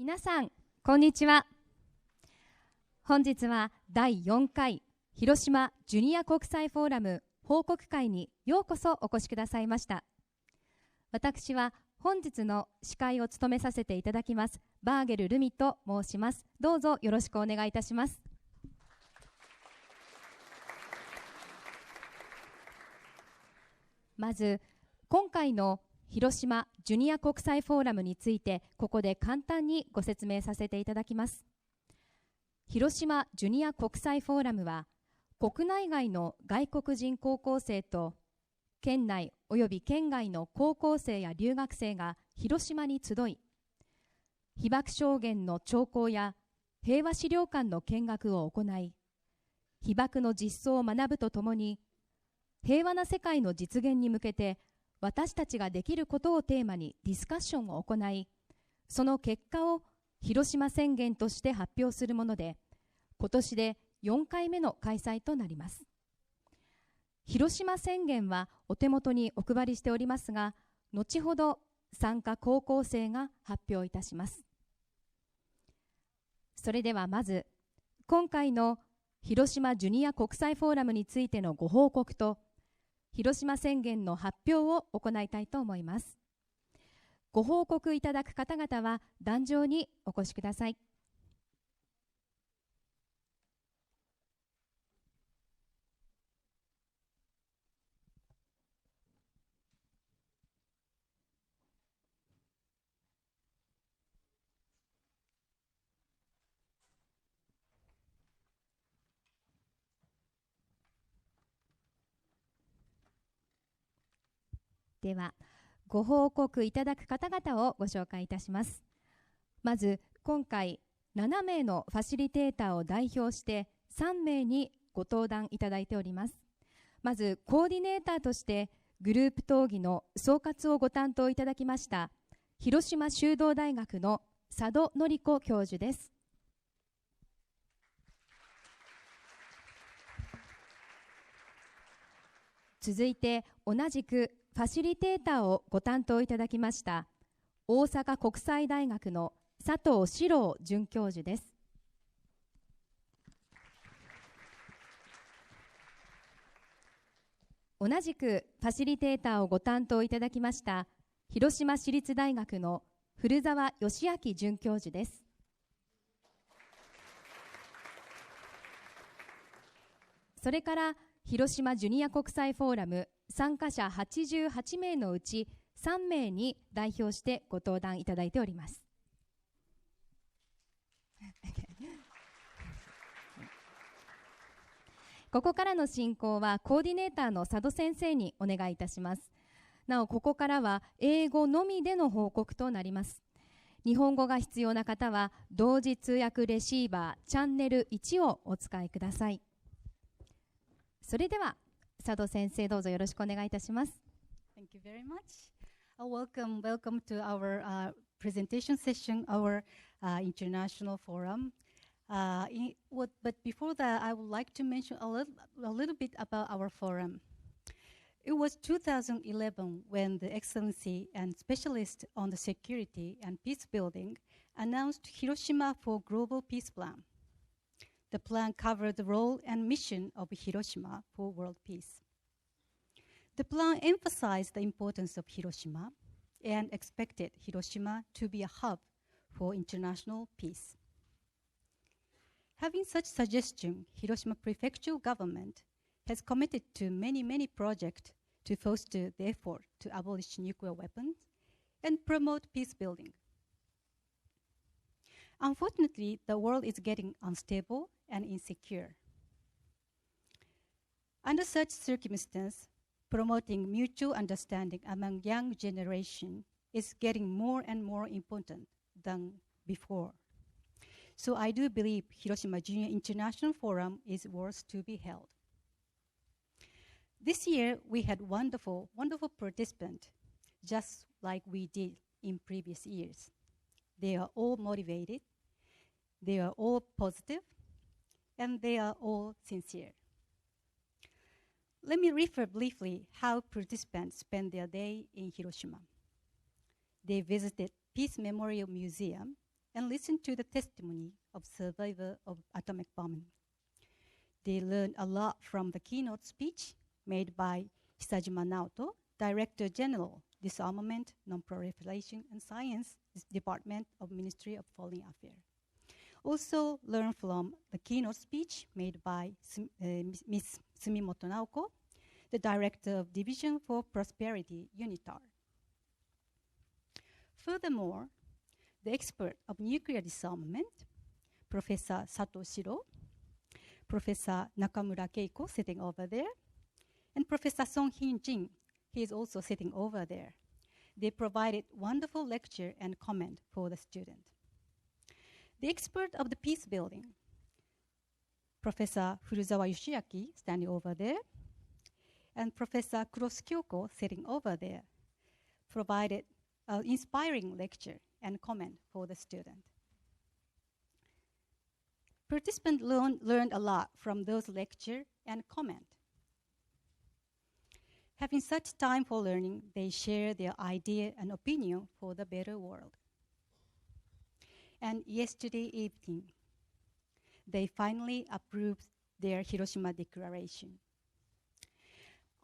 皆さんこんにちは。本日は第4回広島ジュニア国際フォーラム報告会にようこそお越しくださいました。私は本日の司会を務めさせていただきますバーゲル・ルミと申します。どうぞよろしくお願いいたします。まず今回の広島ジュニア国際フォーラムについてここで簡単にご説明させていただきます。広島ジュニア国際フォーラムは国内外の外国人高校生と県内および県外の高校生や留学生が広島に集い、被爆証言の聴講や平和資料館の見学を行い、被爆の実相を学ぶとともに平和な世界の実現に向けて私たちができることをテーマにディスカッションを行い、その結果を広島宣言として発表するもので、今年で4回目の開催となります。広島宣言はお手元にお配りしておりますが、後ほど参加高校生が発表いたします。それではまず今回の広島ジュニア国際フォーラムについてのご報告と広島宣言の発表を行いたいと思います。ご報告いただく方々は壇上にお越しください。ではご報告いただく方々をご紹介いたします。まず今回7名のファシリテーターを代表して3名にご登壇いただいております。まずコーディネーターとしてグループ討議の総括をご担当いただきました広島修道大学の佐渡典子教授です。続いて同じくファシリテーターをご担当いただきました大阪国際大学の佐藤史郎准教授です。同じくファシリテーターをご担当いただきました広島市立大学の古澤義明准教授です。それから広島ジュニア国際フォーラム参加者88名のうち3名に代表してご登壇いただいております。ここからの進行はコーディネーターの佐渡先生にお願いいたします。なおここからは英語のみでの報告となります。日本語が必要な方は同時通訳レシーバーチャンネル1をお使いください。それでは佐渡先生、どうぞよろしくお願いいたします。Thank you very much. Welcome to our presentation session, our international forum. But before that, I would like to mention a little bit about our forum. It was 2011 when the Excellency and Specialist on the Security and Peace Building announced Hiroshima for Global Peace Plan. The plan covered the role and mission of Hiroshima for world peace. The plan emphasized the importance of Hiroshima and expected Hiroshima to be a hub for international peace. Having such suggestion, Hiroshima Prefectural Government has committed to many projects to foster the effort to abolish nuclear weapons and promote peace building. Unfortunately, the world is getting unstable and insecure. Under such circumstances, promoting mutual understanding among young generation is getting more and more important than before. So I do believe Hiroshima Junior International Forum is worth to be held. This year, we had wonderful participants, just like we did in previous years. They are all motivated, they are all positive, and they are all sincere. Let me refer briefly how participants spent their day in Hiroshima. They visited Peace Memorial Museum and listen to the testimony of survivors of atomic bombing. They learned a lot from the keynote speech made by Hisajima Naoto, Director General, Disarmament, Non-Proliferation and Science Department of Ministry of Foreign Affairs. Also learn from the keynote speech made by Ms. Sumimoto Naoko, the Director of Division for Prosperity, UNITAR. Furthermore, the expert of nuclear disarmament, Professor Sato Shiro, Professor Nakamura Keiko sitting over there, and Professor Song Hyun Jin, he is also sitting over there. They provided wonderful lecture and comment for the student. The expert of the peace building, Professor Furuzawa Yoshiaki, standing over there, and Professor Kurosu Kyoko, sitting over there, provided an inspiring lecture and comment for the student. Participants learned a lot from those lecture and comment. Having such time for learning, they share their idea and opinion for the better world. And yesterday evening, they finally approved their Hiroshima Declaration.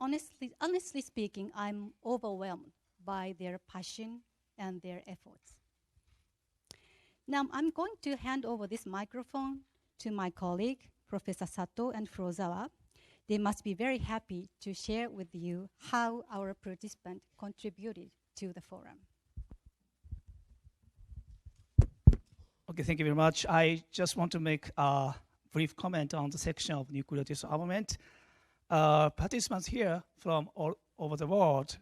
Honestly speaking, I'm overwhelmed by their passion and their efforts. Now, I'm going to hand over this microphone to my colleague, Professor Sato and Furuzawa. They must be very happy to share with you how our participants contributed to the forum. Okay, thank you very much. I just want to make a brief comment on the section of nuclear disarmament. Participants here from all over the world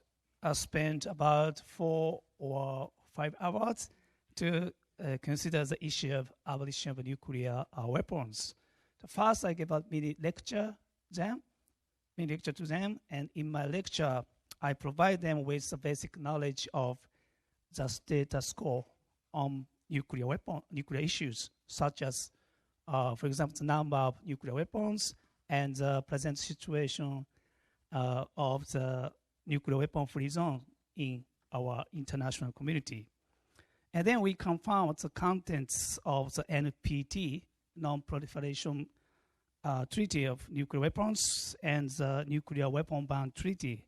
spent about 4 or 5 hours to consider the issue of abolition of nuclear weapons. First, I gave a mini lecture to them, and in my lecture, I provide them with the basic knowledge of the status quo on nuclear issues, such as, for example, the number of nuclear weapons and the present situation of the nuclear weapon-free zone in our international community. And then we confirmed the contents of the NPT, Non-Proliferation Treaty of Nuclear Weapons, and the Nuclear Weapon Ban Treaty.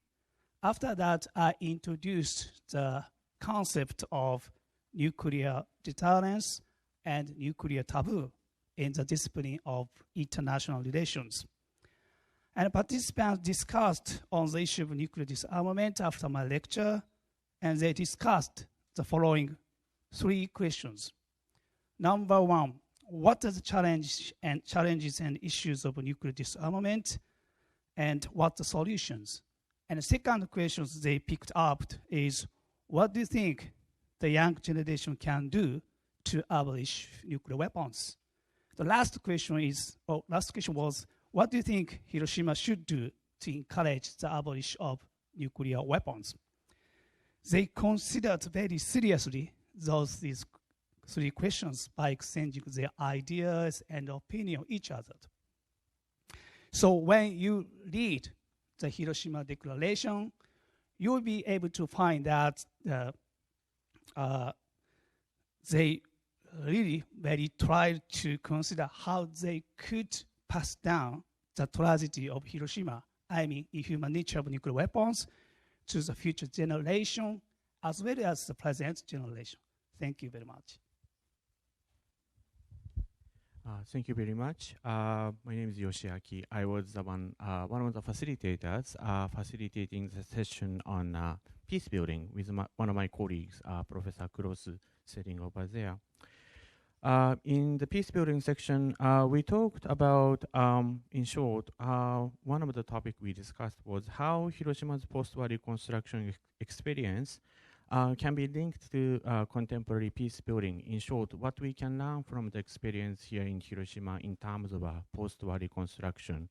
After that, I introduced the concept of nuclear deterrence and nuclear taboo in the discipline of international relations. And participants discussed on the issue of nuclear disarmament after my lecture, and they discussed the following 3 questions. Number 1, what are the challenges and issues of nuclear disarmament, and what are the solutions? And the second question they picked up is, what do you think the young generation can do to abolish nuclear weapons? The last question was, what do you think Hiroshima should do to encourage the abolition of nuclear weapons? They considered very seriously these 3 questions by exchanging their ideas and opinion each other. So when you read the Hiroshima Declaration, you will be able to find that they really very tried to consider how they could pass down the tragedy of Hiroshima, I mean, inhuman nature of nuclear weapons, to the future generation, as well as the present generation. Thank you very much. Thank you very much. My name is Yoshiaki. I was the one of the facilitators facilitating the session on peace building with one of my colleagues, Professor Kurosu, sitting over there. In the peace building section, we talked about, in short, one of the topics we discussed was how Hiroshima's post-war reconstruction experience can be linked to contemporary peace building. In short, what we can learn from the experience here in Hiroshima in terms of post-war reconstruction.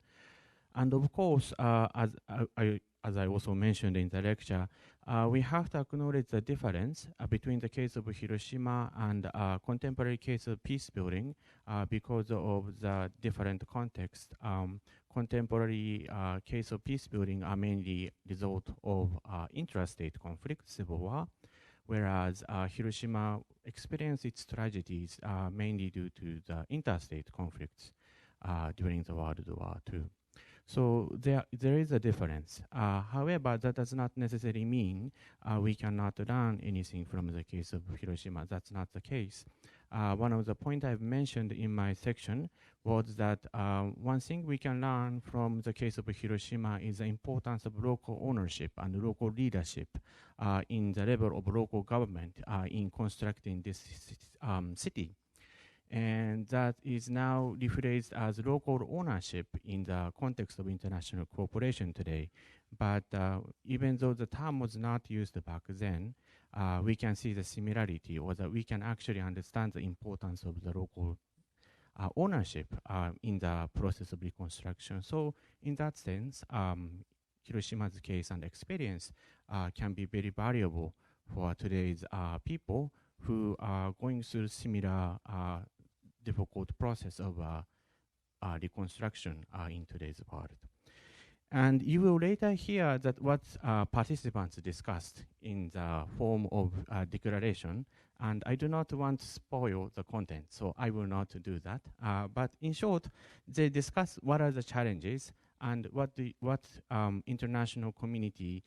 And of course, as I also mentioned in the lecture, we have to acknowledge the difference between the case of Hiroshima and contemporary case of peace building because of the different context. Contemporary case of peace building are mainly result of intrastate conflict, civil war, whereas Hiroshima experienced its tragedies mainly due to the interstate conflicts during the World War II. So there is a difference. However, that does not necessarily mean we cannot learn anything from the case of Hiroshima. That's not the case. One of the points I've mentioned in my section was that one thing we can learn from the case of Hiroshima is the importance of local ownership and local leadership in the level of local government in constructing this city. And that is now rephrased as local ownership in the context of international cooperation today. But even though the term was not used back then, we can see the similarity, or that we can actually understand the importance of the local ownership in the process of reconstruction. So in that sense, Hiroshima's case and experience can be very valuable for today's people who are going through similar difficult process of reconstruction in today's world. And you will later hear that what participants discussed in the form of declaration, and I do not want to spoil the content, so I will not do that. But in short, they discuss what are the challenges and what international community,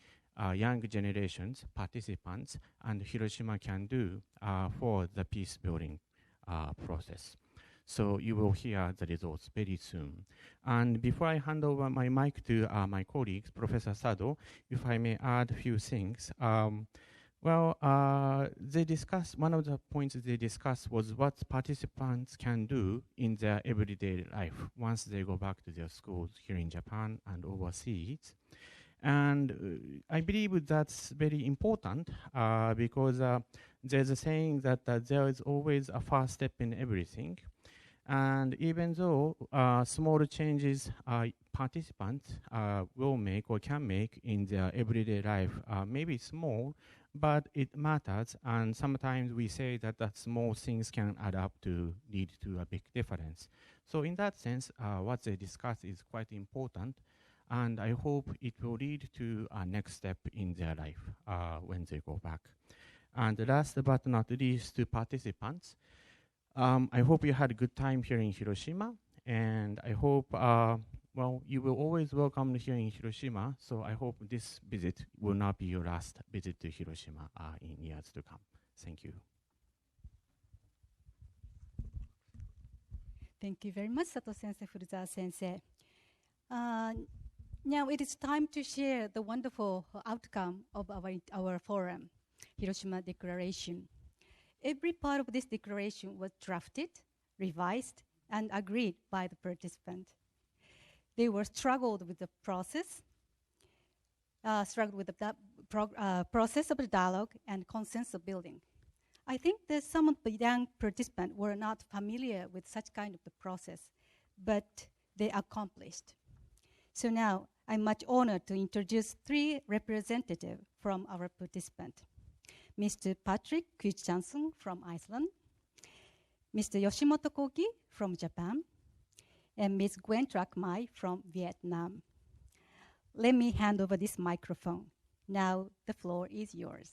young generations, participants, and Hiroshima can do for the peace building process. So you will hear the results very soon. And before I hand over my mic to my colleagues, Professor Sado, if I may add a few things. They discussed, one of the points they discussed was what participants can do in their everyday life once they go back to their schools here in Japan and overseas. And I believe that's very important because there's a saying that there is always a first step in everything. And even though small changes participants will make or can make in their everyday life may be small, but it matters. And sometimes we say that small things can add up to lead to a big difference. So in that sense, what they discuss is quite important. And I hope it will lead to a next step in their life when they go back. And last but not least, to participants, I hope you had a good time here in Hiroshima, and I hope, you will always welcome here in Hiroshima, so I hope this visit will not be your last visit to Hiroshima in years to come. Thank you. Thank you very much, Sato Sensei, Furuzawa Sensei. Now it is time to share the wonderful outcome of our forum, Hiroshima Declaration. Every part of this declaration was drafted, revised, and agreed by the participant. They were struggled with the process, process of the dialogue and consensus building. I think that some of the young participants were not familiar with such kind of the process, but they accomplished. So now I'm much honored to introduce 3 representatives from our participants. Mr. Patrick Christiansen from Iceland, Mr. Yoshimoto Koki from Japan, and Ms. Gwen Trak Mai from Vietnam. Let me hand over this microphone. Now the floor is yours.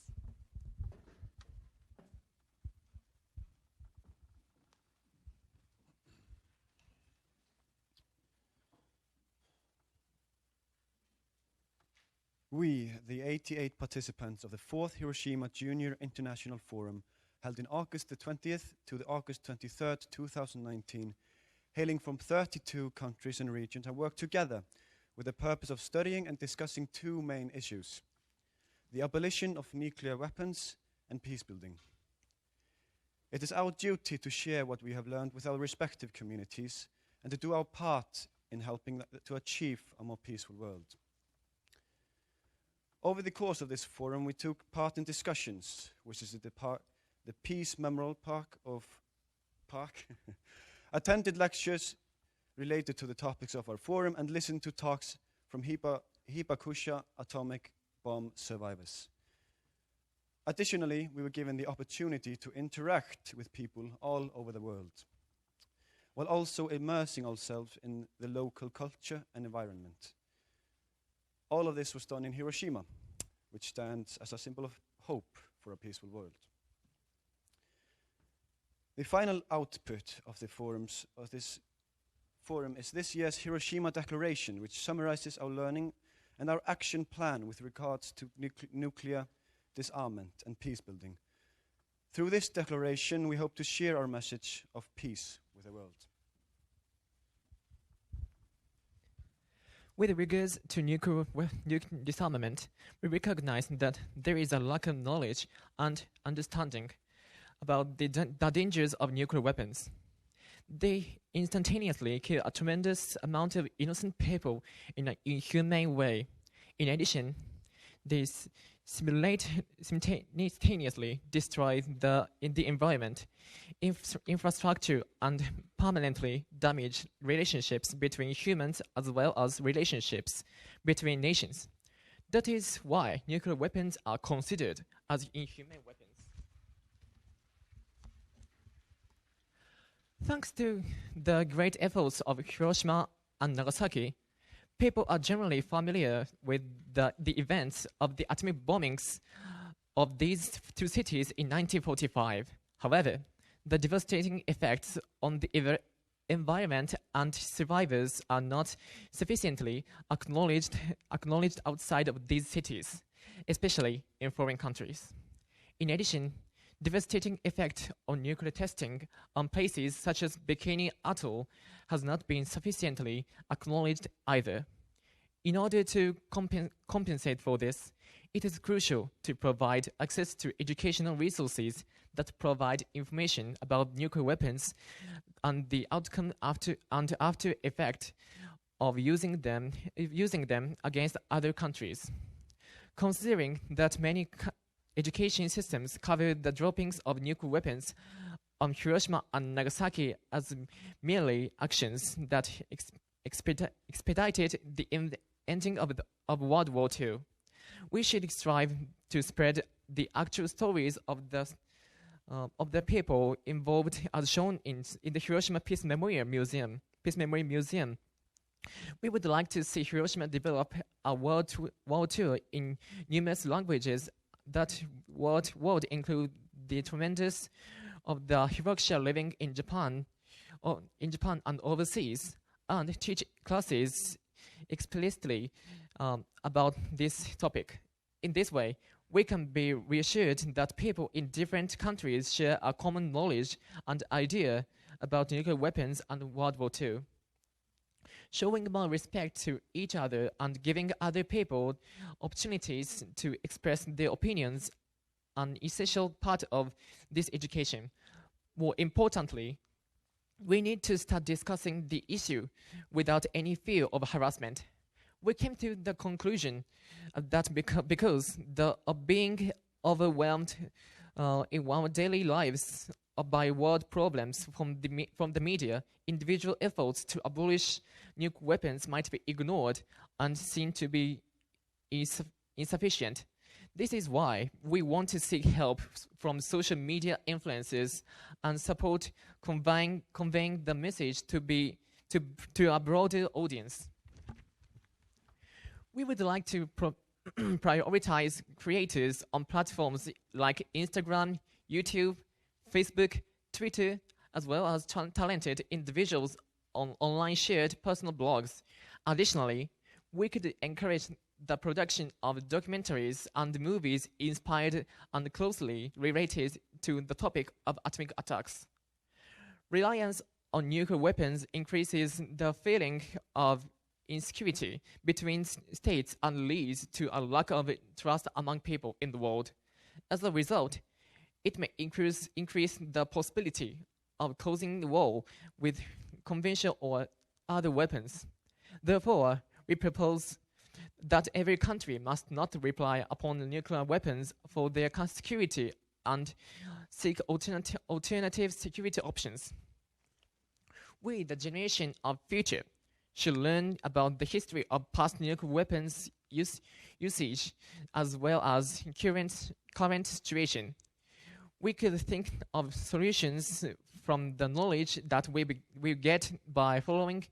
We, the 88 participants of the 4th Hiroshima Junior International Forum, held in August the 20th to the August 23rd, 2019, hailing from 32 countries and regions, have worked together with the purpose of studying and discussing 2 main issues: the abolition of nuclear weapons and peace building. It is our duty to share what we have learned with our respective communities and to do our part in helping to achieve a more peaceful world. Over the course of this forum, we took part in discussions, which is the Peace Memorial Park, attended lectures related to the topics of our forum, and listened to talks from Hibakusha atomic bomb survivors. Additionally, we were given the opportunity to interact with people all over the world, while also immersing ourselves in the local culture and environment. All of this was done in Hiroshima, which stands as a symbol of hope for a peaceful world. The final output of this forum is this year's Hiroshima Declaration, which summarizes our learning and our action plan with regards to nuclear disarmament and peace building. Through this declaration, we hope to share our message of peace with the world. With regards to nuclear disarmament, we recognize that there is a lack of knowledge and understanding about the dangers of nuclear weapons. They instantaneously kill a tremendous amount of innocent people in an inhumane way. In addition, they simultaneously destroy the environment, infrastructure, and permanently damage relationships between humans as well as relationships between nations. That is why nuclear weapons are considered as inhumane weapons. Thanks to the great efforts of Hiroshima and Nagasaki, people are generally familiar with the events of the atomic bombings of these two cities in 1945. However, the devastating effects on the environment and survivors are not sufficiently acknowledged outside of these cities, especially in foreign countries. In addition, devastating effect on nuclear testing on places such as Bikini Atoll has not been sufficiently acknowledged either. In order to compensate for this, it is crucial to provide access to educational resources that provide information about nuclear weapons and the outcome after effect of using them against other countries. Considering that many education systems cover the droppings of nuclear weapons on Hiroshima and Nagasaki as merely actions that expedited the ending of World War II. We should strive to spread the actual stories of the people involved, as shown in the Hiroshima Peace Memory Museum. We would like to see Hiroshima develop a world tour in numerous languages that would include the tremendous of the Hiroshima living in Japan and overseas, and teach classes explicitly about this topic. In this way, we can be reassured that people in different countries share a common knowledge and idea about nuclear weapons and World War II. Showing more respect to each other and giving other people opportunities to express their opinions an essential part of this education. More importantly, we need to start discussing the issue without any fear of harassment. We came to the conclusion that because of being overwhelmed in our daily lives by world problems from the media, individual efforts to abolish nuclear weapons might be ignored and seen to be insufficient. This is why we want to seek help from social media influencers and support conveying the message to a broader audience. We would like to prioritize creators on platforms like Instagram, YouTube, Facebook, Twitter, as well as talented individuals on online shared personal blogs. Additionally, we could encourage the production of documentaries and movies inspired and closely related to the topic of atomic attacks. Reliance on nuclear weapons increases the feeling of insecurity between states and leads to a lack of trust among people in the world. As a result, it may increase the possibility of causing war with conventional or other weapons. Therefore, we propose that every country must not rely upon nuclear weapons for their security and seek alternative security options. We, the generation of future, should learn about the history of past nuclear weapons usage as well as current situation. We could think of solutions from the knowledge that we get by following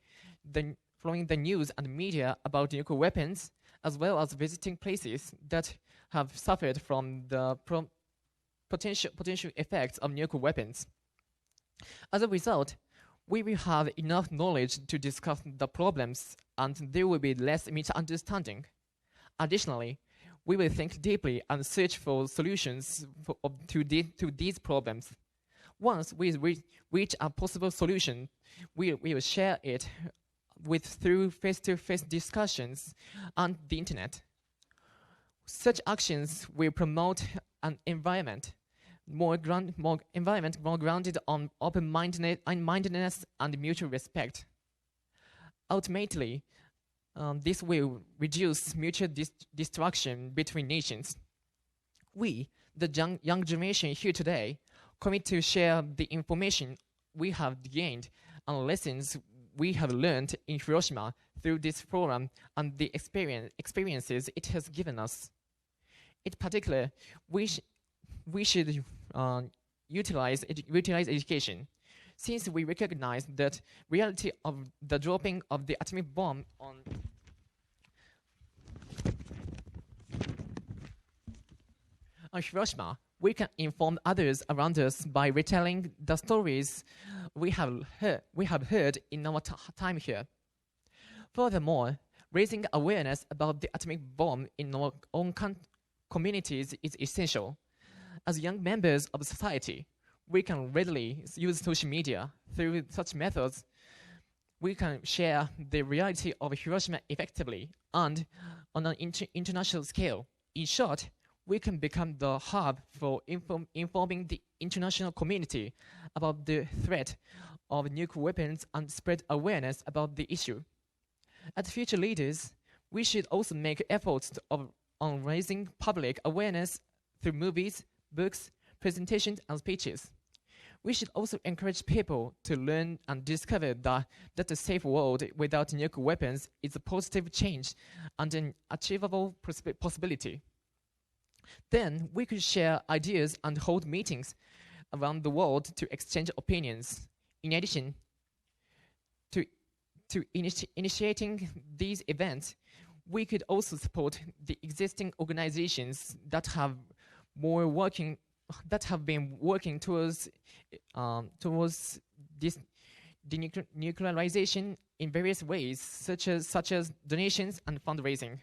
the news and media about nuclear weapons, as well as visiting places that have suffered from the potential effects of nuclear weapons. As a result, we will have enough knowledge to discuss the problems, and there will be less misunderstanding. Additionally, we will think deeply and search for solutions to these problems. Once we reach a possible solution, we will share it through face-to-face discussions on the internet. Such actions will promote an environment more grounded on open-mindedness and mutual respect. Ultimately, this will reduce mutual destruction between nations. We, the young generation here today, commit to share the information we have gained and lessons we have learned in Hiroshima through this forum and the experiences it has given us. In particular, we should utilize education, since we recognize that reality of the dropping of the atomic bomb on Hiroshima. We can inform others around us by retelling the stories we have heard in our time here. Furthermore, raising awareness about the atomic bomb in our own communities is essential. As young members of society, we can readily use social media. Through such methods, we can share the reality of Hiroshima effectively and on an international scale. In short, we can become the hub for informing the international community about the threat of nuclear weapons and spread awareness about the issue. As future leaders, we should also make efforts on raising public awareness through movies, books, presentations, and speeches. We should also encourage people to learn and discover that a safe world without nuclear weapons is a positive change and an achievable possibility. Then we could share ideas and hold meetings around the world to exchange opinions. In addition to initiating these events, we could also support the existing organizations that have been working towards this denuclearization in various ways, such as donations and fundraising.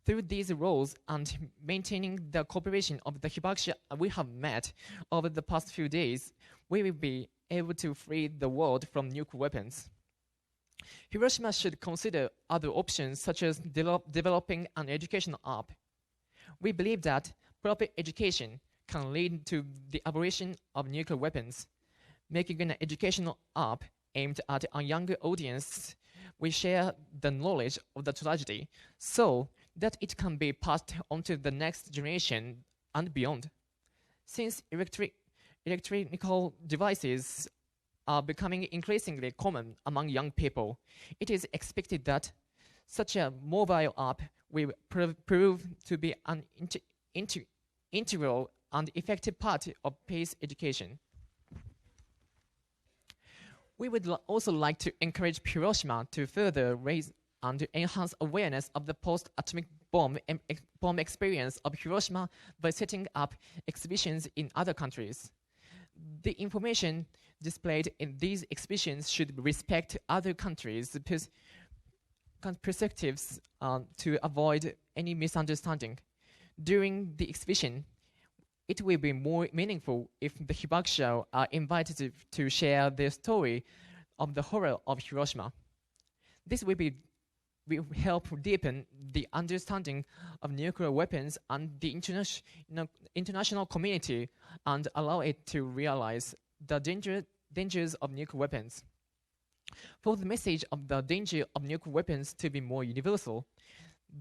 Through these roles and maintaining the cooperation of the hibakusha we have met over the past few days, we will be able to free the world from nuclear weapons. Hiroshima should consider other options, such as developing an educational app. We believe that proper education can lead to the abolition of nuclear weapons. Making an educational app aimed at a younger audience, we share the knowledge of the tragedy so that it can be passed on to the next generation and beyond. Since electronic devices are becoming increasingly common among young people, it is expected that such a mobile app will prove to be an integral and effective part of peace education. We would also like to encourage Hiroshima to further raise and enhance awareness of the post-atomic bomb experience of Hiroshima by setting up exhibitions in other countries. The information displayed in these exhibitions should respect other countries' perspectives to avoid any misunderstanding. During the exhibition, it will be more meaningful if the hibakusha are invited to share their story of the horror of Hiroshima. This will help deepen the understanding of nuclear weapons and the international community and allow it to realize the dangers of nuclear weapons. For the message of the danger of nuclear weapons to be more universal,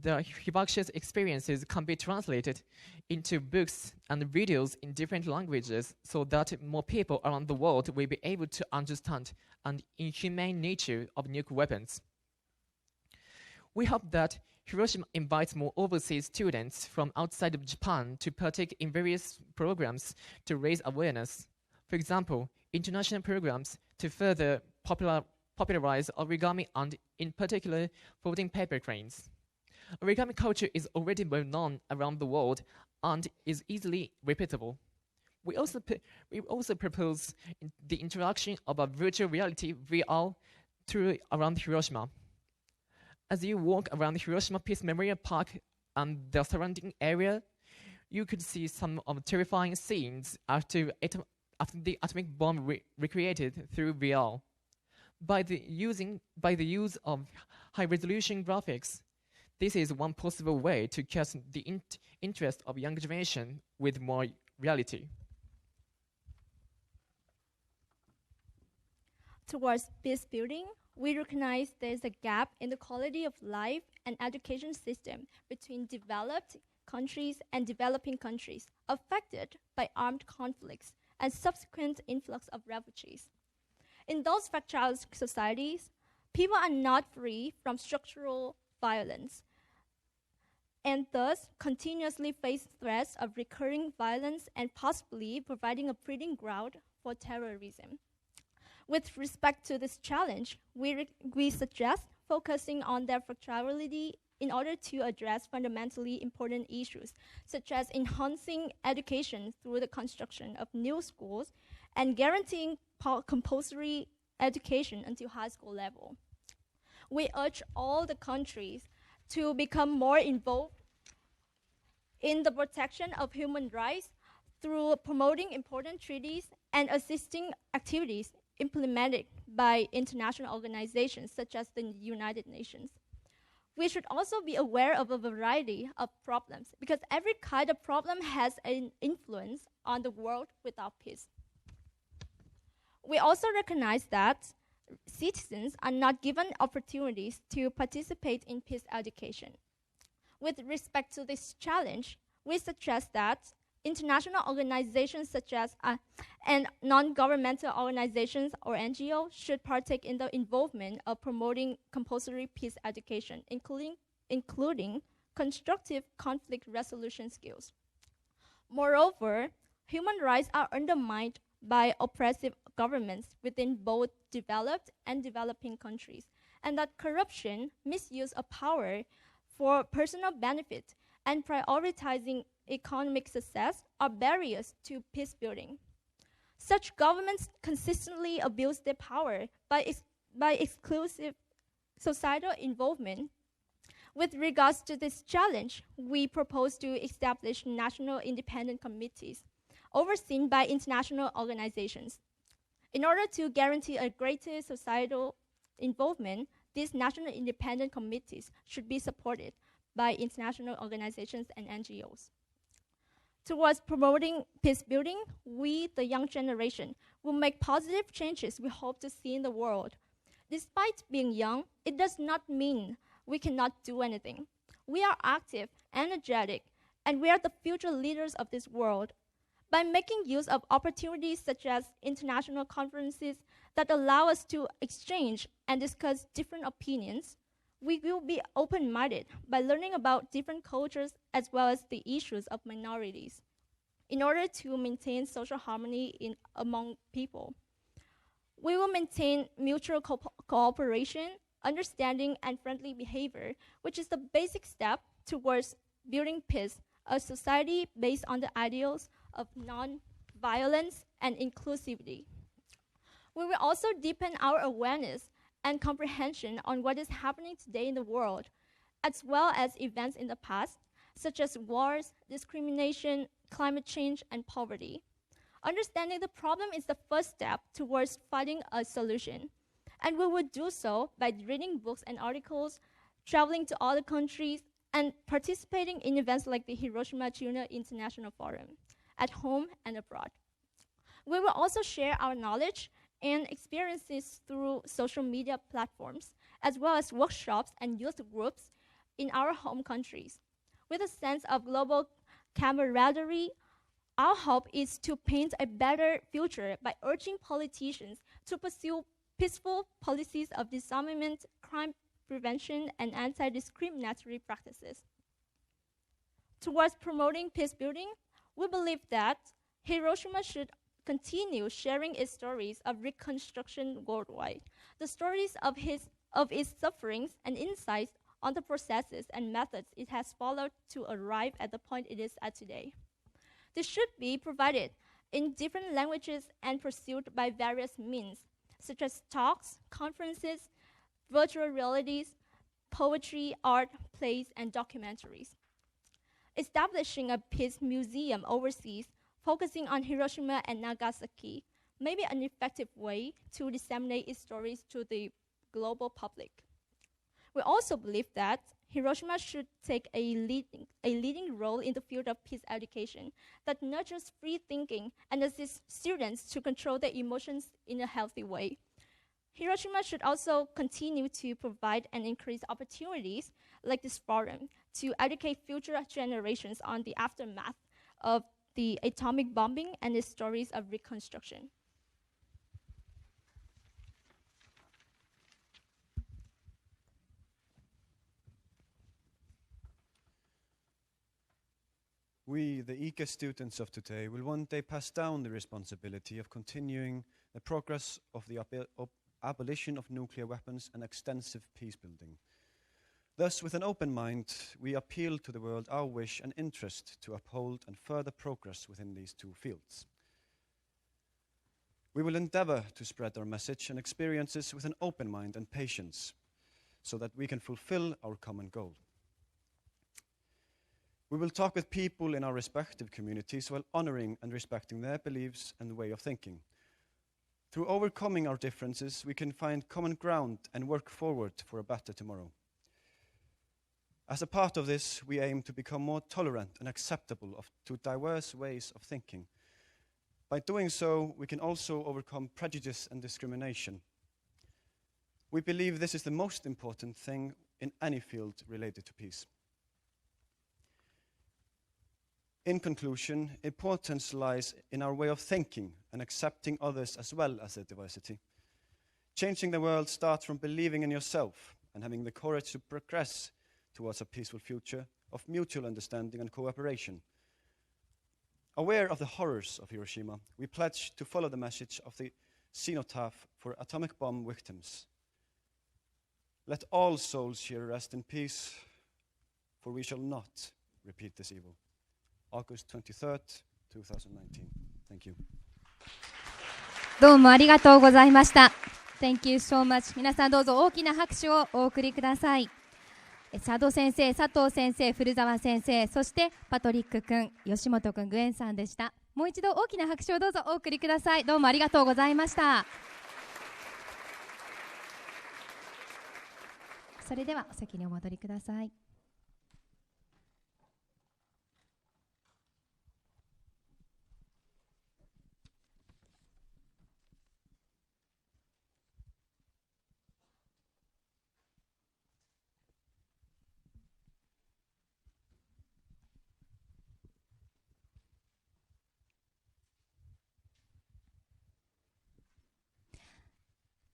the hibakusha's experiences can be translated into books and videos in different languages so that more people around the world will be able to understand the inhumane nature of nuclear weapons. We hope that Hiroshima invites more overseas students from outside of Japan to partake in various programs to raise awareness. For example, international programs to further popularize origami and, in particular, folding paper cranes. Origami culture is already well known around the world and is easily repeatable. We also propose the introduction of a virtual reality VR tour around Hiroshima. As you walk around the Hiroshima Peace Memorial Park and the surrounding area, you could see some of the terrifying scenes after the atomic bomb recreated through VR. By the use of high-resolution graphics, this is one possible way to catch the interest of younger generation with more reality. Towards peace building, we recognize there is a gap in the quality of life and education system between developed countries and developing countries affected by armed conflicts and subsequent influx of refugees. In those fragile societies, people are not free from structural violence and thus continuously face threats of recurring violence and possibly providing a breeding ground for terrorism. With respect to this challenge, we suggest focusing on their fragility in order to address fundamentally important issues, such as enhancing education through the construction of new schools and guaranteeing compulsory education until high school level. We urge all the countries to become more involved in the protection of human rights through promoting important treaties and assisting activities implemented by international organizations such as the United Nations. We should also be aware of a variety of problems because every kind of problem has an influence on the world without peace. We also recognize that citizens are not given opportunities to participate in peace education. With respect to this challenge, we suggest that international organizations such as and non-governmental organizations or NGOs should partake in the involvement of promoting compulsory peace education, including constructive conflict resolution skills. Moreover, human rights are undermined by oppressive governments within both developed and developing countries, and that corruption, misuse of power for personal benefit, and prioritizing economic success are barriers to peace building. Such governments consistently abuse their power by exclusive societal involvement. With regards to this challenge, we propose to establish national independent committees overseen by international organizations. In order to guarantee a greater societal involvement, these national independent committees should be supported by international organizations and NGOs. Towards promoting peace building, we, the young generation, will make positive changes we hope to see in the world. Despite being young, it does not mean we cannot do anything. We are active, energetic, and we are the future leaders of this world. By making use of opportunities such as international conferences that allow us to exchange and discuss different opinions, we will be open-minded by learning about different cultures as well as the issues of minorities in order to maintain social harmony among people. We will maintain mutual cooperation, understanding, and friendly behavior, which is the basic step towards building peace, a society based on the ideals of non-violence and inclusivity. We will also deepen our awareness and comprehension on what is happening today in the world, as well as events in the past, such as wars, discrimination, climate change, and poverty. Understanding the problem is the first step towards finding a solution, and we will do so by reading books and articles, traveling to other countries, and participating in events like the Hiroshima Junior International Forum, at home and abroad. We will also share our knowledge and experiences through social media platforms, as well as workshops and youth groups in our home countries. With a sense of global camaraderie, our hope is to paint a better future by urging politicians to pursue peaceful policies of disarmament, crime prevention, and anti-discriminatory practices. Towards promoting peace building, we believe that Hiroshima should continue sharing its stories of reconstruction worldwide, the stories of its sufferings and insights on the processes and methods it has followed to arrive at the point it is at today. This should be provided in different languages and pursued by various means, such as talks, conferences, virtual realities, poetry, art, plays, and documentaries. Establishing a peace museum overseas focusing on Hiroshima and Nagasaki may be an effective way to disseminate its stories to the global public. We also believe that Hiroshima should take a leading role in the field of peace education that nurtures free thinking and assists students to control their emotions in a healthy way. Hiroshima should also continue to provide and increase opportunities like this forum to educate future generations on the aftermath of the atomic bombing and its stories of reconstruction. We, the ECA students of today, will one day pass down the responsibility of continuing the progress of the abolition of nuclear weapons and extensive peace building. Thus, with an open mind, we appeal to the world our wish and interest to uphold and further progress within these two fields. We will endeavor to spread our message and experiences with an open mind and patience so that we can fulfill our common goal. We will talk with people in our respective communities while honoring and respecting their beliefs and way of thinking. Through overcoming our differences, we can find common ground and work forward for a better tomorrow. As a part of this, we aim to become more tolerant and acceptable to diverse ways of thinking. By doing so, we can also overcome prejudice and discrimination. We believe this is the most important thing in any field related to peace. In conclusion, importance lies in our way of thinking and accepting others as well as their diversity. Changing the world starts from believing in yourself and having the courage to progress towards a peaceful future of mutual understanding and cooperation. Aware of the horrors of Hiroshima, we pledge to follow the message of the cenotaph for atomic bomb victims. Let all souls here rest in peace, for we shall not repeat this evil. August 23rd, 2019. Thank you. どうもありがとうございました。Thank you so much. 皆さんどうぞ大きな拍手をお送りください。佐渡先生、佐藤先生、古澤先生、そしてパトリック君、吉本君、グエンさんでした。もう一度大きな拍手をどうぞお送りください。どうもありがとうございました。それではお席にお戻りください。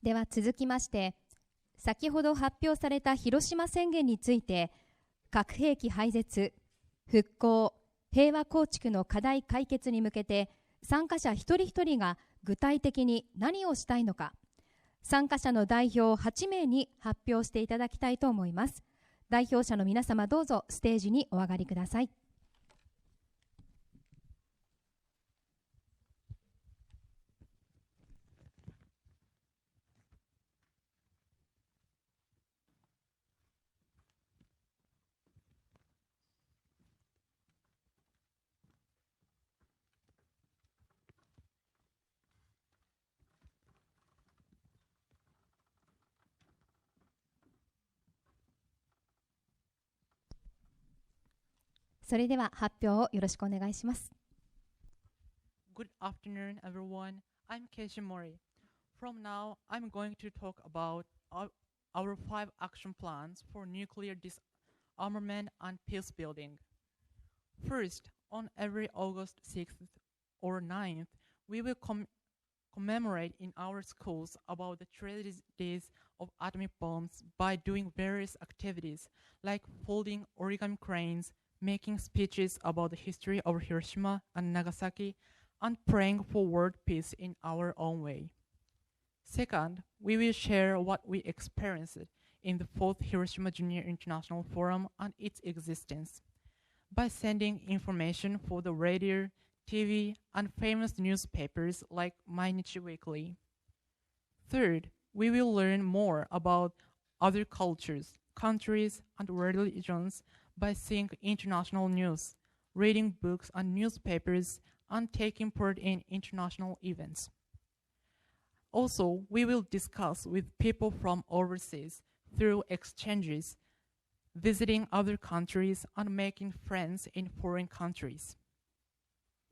では続きまして、先ほど発表された広島宣言について、核兵器廃絶、復興、平和構築の課題解決に向けて、参加者一人一人が具体的に何をしたいのか、参加者の代表8名に発表していただきたいと思います。代表者の皆様、どうぞステージにお上がりください。それでは発表をよろしくお願いします。Good afternoon, everyone. I'm Keishi Mori. From now, I'm going to talk about our 5 action plans for nuclear disarmament and peace building. First, on every August 6th or 9th, we will commemorate in our schools about the tragedies of atomic bombs by doing various activities like folding origami cranes, making speeches about the history of Hiroshima and Nagasaki, and praying for world peace in our own way. Second, we will share what we experienced in the 4th Hiroshima Junior International Forum and its existence by sending information for the radio, TV, and famous newspapers like Mainichi Weekly. Third, we will learn more about other cultures, countries, and religions by seeing international news, reading books and newspapers, and taking part in international events. Also, we will discuss with people from overseas through exchanges, visiting other countries, and making friends in foreign countries.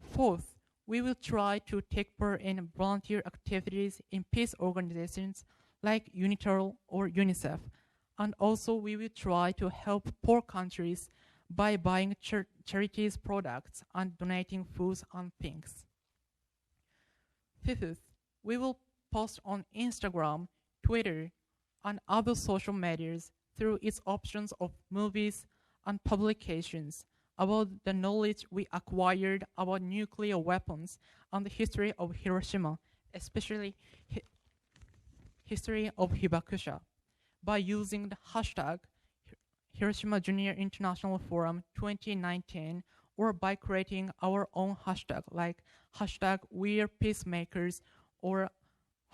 Fourth, we will try to take part in volunteer activities in peace organizations like Int'l or UNICEF, and also we will try to help poor countries by buying charities products and donating foods and things. Fifth, we will post on Instagram, Twitter, and other social medias through its options of movies and publications about the knowledge we acquired about nuclear weapons and the history of Hiroshima, especially history of Hibakusha, by using the hashtag Hiroshima Junior International Forum 2019, or by creating our own hashtag like hashtag We're Peacemakers or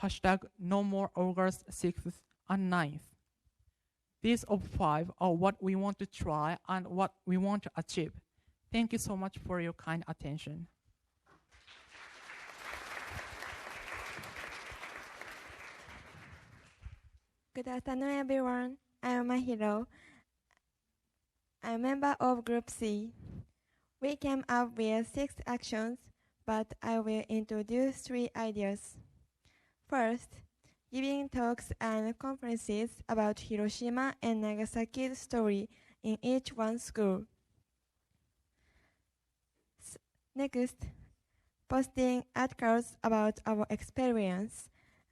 hashtag No More August 6th and 9th. These of 5 are what we want to try and what we want to achieve. Thank you so much for your kind attention. Good afternoon, everyone. I am Mahiro. I'm a member of Group C. We came up with 6 actions, but I will introduce 3 ideas. First, giving talks and conferences about Hiroshima and Nagasaki's story in each one school. Next, posting articles about our experience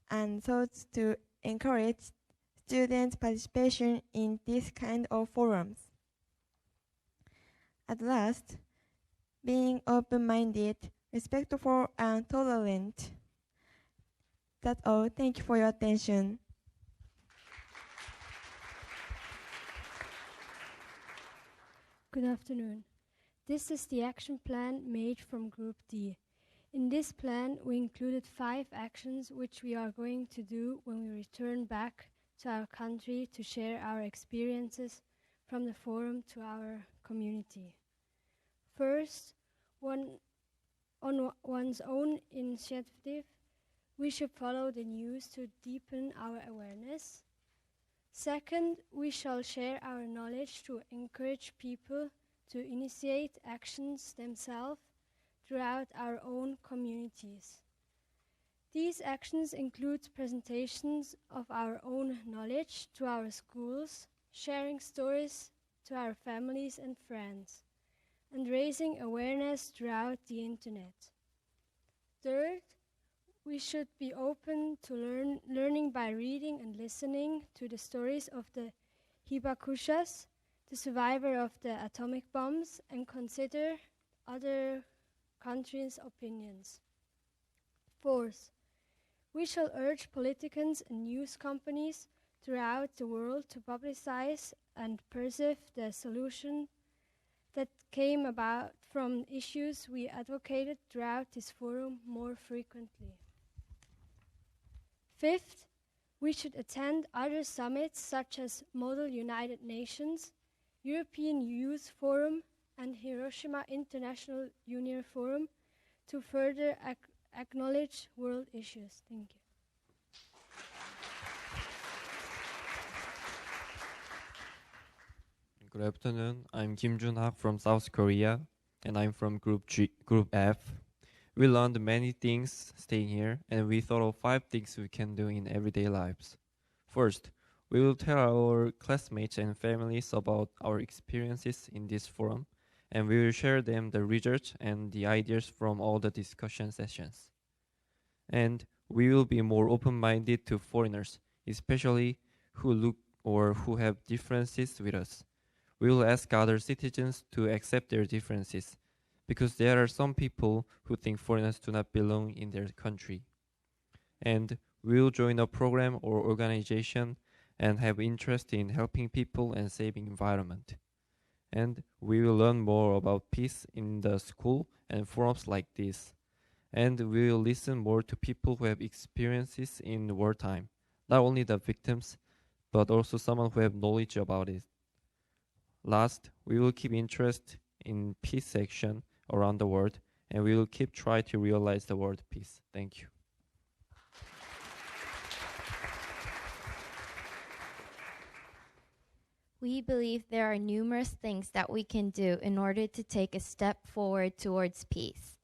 and thoughts to encourage student participation in this kind of forums. At last, being open-minded, respectful, and tolerant. That's all. Thank you for your attention. Good afternoon. This is the action plan made from Group D. In this plan, we included 5 actions which we are going to do when we return back to our country to share our experiences from the forum to our community. First, on one's own initiative, we should follow the news to deepen our awareness. Second, we shall share our knowledge to encourage people to initiate actions themselves throughout our own communities. These actions include presentations of our own knowledge to our schools, sharing stories to our families and friends, and raising awareness throughout the internet. Third, we should be open to learning by reading and listening to the stories of the Hibakushas, the survivor of the atomic bombs, and consider other countries' opinions. Fourth, we shall urge politicians and news companies throughout the world to publicize and perceive the solution that came about from issues we advocated throughout this forum more frequently. Fifth, we should attend other summits such as Model United Nations, European Youth Forum, and Hiroshima International Junior Forum to further acknowledge world issues. Thank you. Good afternoon. I'm Kim Jun-hak from South Korea, and I'm from Group F. We learned many things staying here, and we thought of 5 things we can do in everyday lives. First, we will tell our classmates and families about our experiences in this forum, and we will share them the results and the ideas from all the discussion sessions. And we will be more open-minded to foreigners, especially who look or who have differences with us. We will ask other citizens to accept their differences, because there are some people who think foreigners do not belong in their country. And we will join a program or organization and have interest in helping people and saving environment. And we will learn more about peace in the school and forums like this. And we will listen more to people who have experiences in wartime, not only the victims, but also someone who have knowledge about it. Last, we will keep interest in peace section around the world, and we will keep try to realize the world peace. Thank you. We believe there are numerous things that we can do in order to take a step forward towards peace.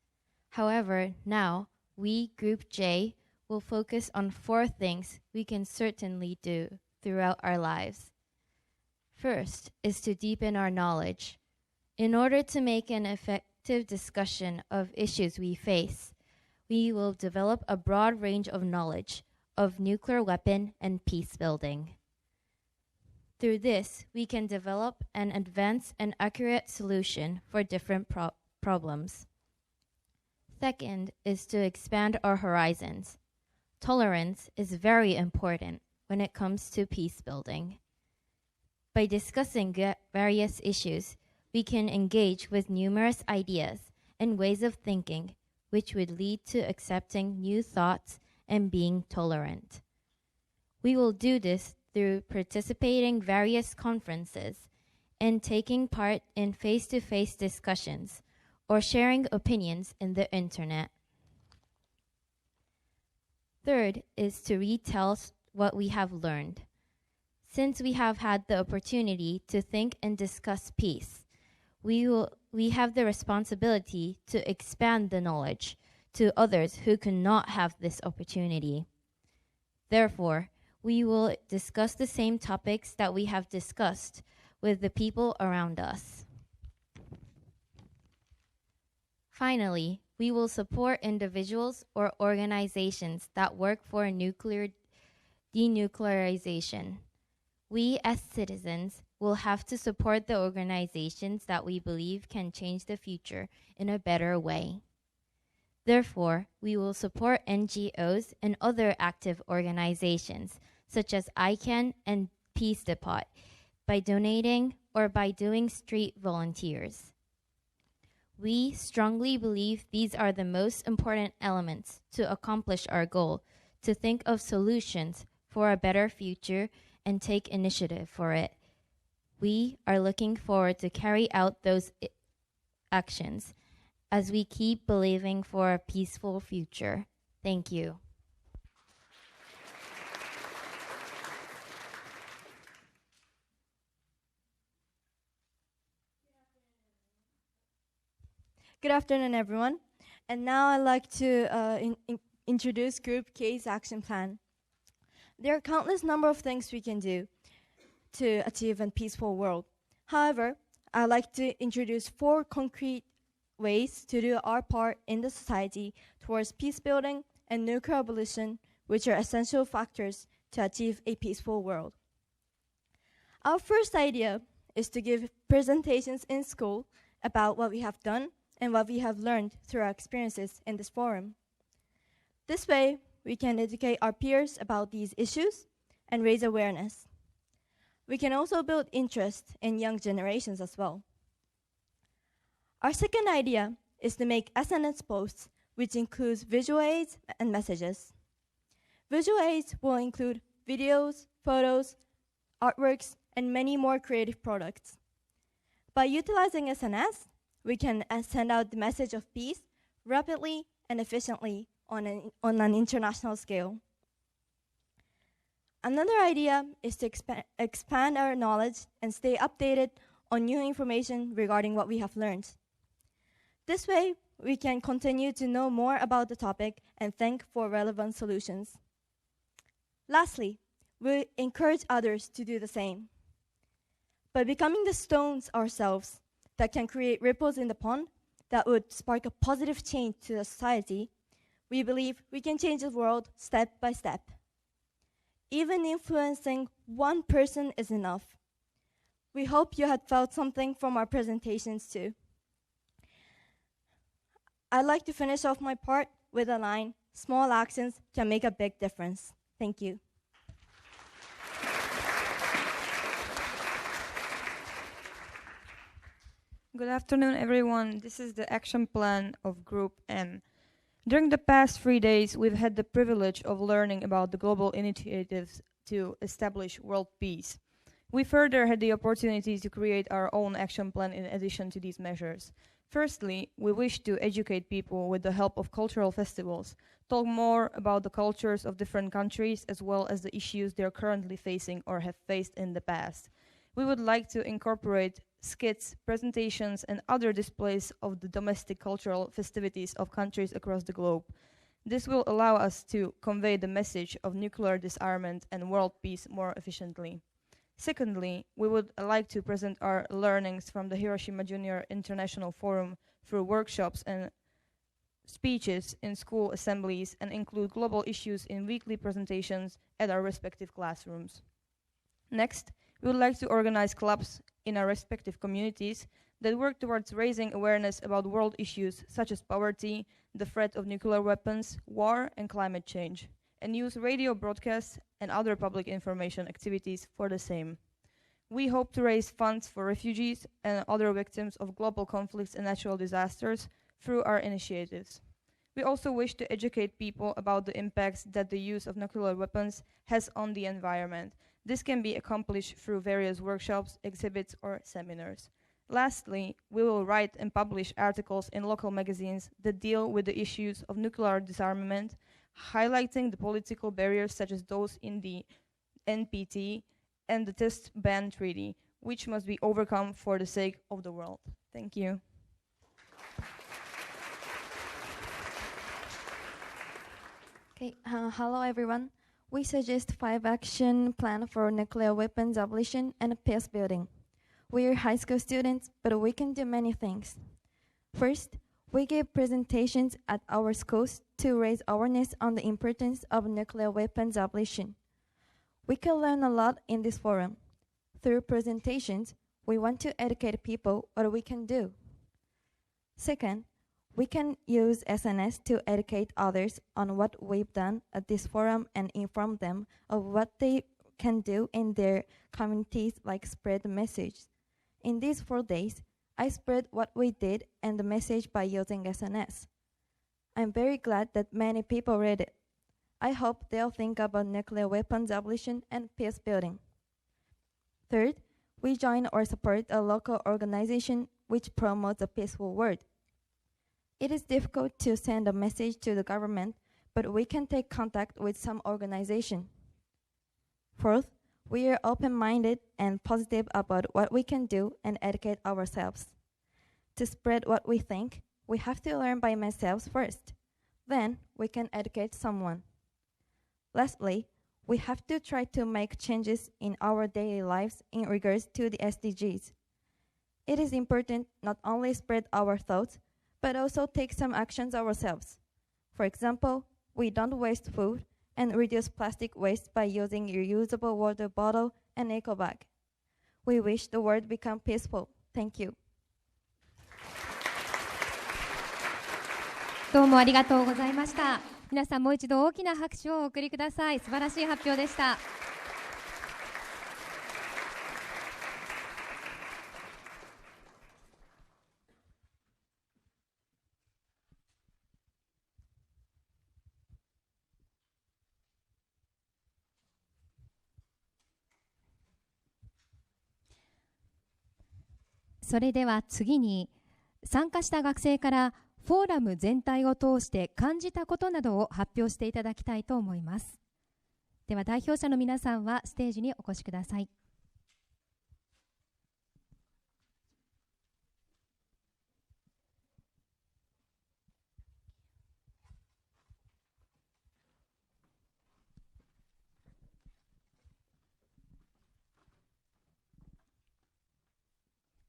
However, now, we, Group J, will focus on 4 things we can certainly do throughout our lives. First is to deepen our knowledge. In order to make an effective discussion of issues we face, we will develop a broad range of knowledge of nuclear weapon and peace building. Through this, we can develop an advanced and accurate solution for different problems. Second is to expand our horizons. Tolerance is very important when it comes to peace building. By discussing various issues, we can engage with numerous ideas and ways of thinking, which would lead to accepting new thoughts and being tolerant. We will do this through participating various conferences and taking part in face-to-face discussions or sharing opinions in the internet. Third is to retell what we have learned. Since we have had the opportunity to think and discuss peace, we have the responsibility to expand the knowledge to others who could not have this opportunity. Therefore, we will discuss the same topics that we have discussed with the people around us. Finally, we will support individuals or organizations that work for nuclear denuclearization. We as citizens will have to support the organizations that we believe can change the future in a better way. Therefore, we will support NGOs and other active organizations such as ICANN and Peace Depot by donating or by doing street volunteers. We strongly believe these are the most important elements to accomplish our goal, to think of solutions for a better future and take initiative for it. We are looking forward to carry out those actions as we keep believing for a peaceful future. Thank you. Good afternoon, everyone. And now I'd like to introduce Group K's action plan. There are countless number of things we can do to achieve a peaceful world. However, I'd like to introduce 4 concrete ways to do our part in the society towards peace building and nuclear abolition, which are essential factors to achieve a peaceful world. Our first idea is to give presentations in school about what we have done and what we have learned through our experiences in this forum. This way, we can educate our peers about these issues and raise awareness. We can also build interest in young generations as well. Our second idea is to make SNS posts, which includes visual aids and messages. Visual aids will include videos, photos, artworks, and many more creative products. By utilizing SNS, we can send out the message of peace rapidly and efficiently on an international scale. Another idea is to expand our knowledge and stay updated on new information regarding what we have learned. This way, we can continue to know more about the topic and think for relevant solutions. Lastly, we encourage others to do the same. By becoming the stones ourselves that can create ripples in the pond that would spark a positive change to the society, we believe we can change the world step by step. Even influencing one person is enough. We hope you had felt something from our presentations too. I'd like to finish off my part with a line, small actions can make a big difference. Thank you. Good afternoon, everyone. This is the action plan of Group N. During the past 3 days, we've had the privilege of learning about the global initiatives to establish world peace. We further had the opportunity to create our own action plan in addition to these measures. Firstly, we wish to educate people with the help of cultural festivals, talk more about the cultures of different countries as well as the issues they are currently facing or have faced in the past. We would like to incorporate skits, presentations, and other displays of the domestic cultural festivities of countries across the globe. This will allow us to convey the message of nuclear disarmament and world peace more efficiently. Secondly, we would like to present our learnings from the Hiroshima Junior International Forum through workshops and speeches in school assemblies and include global issues in weekly presentations at our respective classrooms. Next, we would like to organize clubs in our respective communities that work towards raising awareness about world issues such as poverty, the threat of nuclear weapons, war, and climate change, and use radio broadcasts and other public information activities for the same. We hope to raise funds for refugees and other victims of global conflicts and natural disasters through our initiatives. We also wish to educate people about the impacts that the use of nuclear weapons has on the environment. This can be accomplished through various workshops, exhibits, or seminars. Lastly, we will write and publish articles in local magazines that deal with the issues of nuclear disarmament, highlighting the political barriers such as those in the NPT and the Test Ban Treaty, which must be overcome for the sake of the world. Thank you. Okay, hello everyone. We suggest 5 action plan for nuclear weapons abolition and peace building. We are high school students, but we can do many things. First, we give presentations at our schools to raise awareness on the importance of nuclear weapons abolition. We can learn a lot in this forum. Through presentations, we want to educate people what we can do. Second, we can use SNS to educate others on what we've done at this forum and inform them of what they can do in their communities, like spread the message. In these 4 days, I spread what we did and the message by using SNS. I'm very glad that many people read it. I hope they'll think about nuclear weapons abolition and peace building. Third, we join or support a local organization which promotes a peaceful world. It is difficult to send a message to the government, but we can take contact with some organization. Fourth, we are open-minded and positive about what we can do and educate ourselves. To spread what we think, we have to learn by ourselves first. Then we can educate someone. Lastly, we have to try to make changes in our daily lives in regards to the SDGs. It is important not only spread our thoughts, but also take some actions ourselves. For example, we don't waste food and reduce plastic waste by using reusable water bottle and eco bag. We wish the world become peaceful. Thank you. どうもありがとうございました。皆さんもう一度大きな拍手をお送りください。素晴らしい発表でした。それでは次に参加した学生からフォーラム全体を通して感じたことなどを発表していただきたいと思います。では代表者の皆さんはステージにお越しください。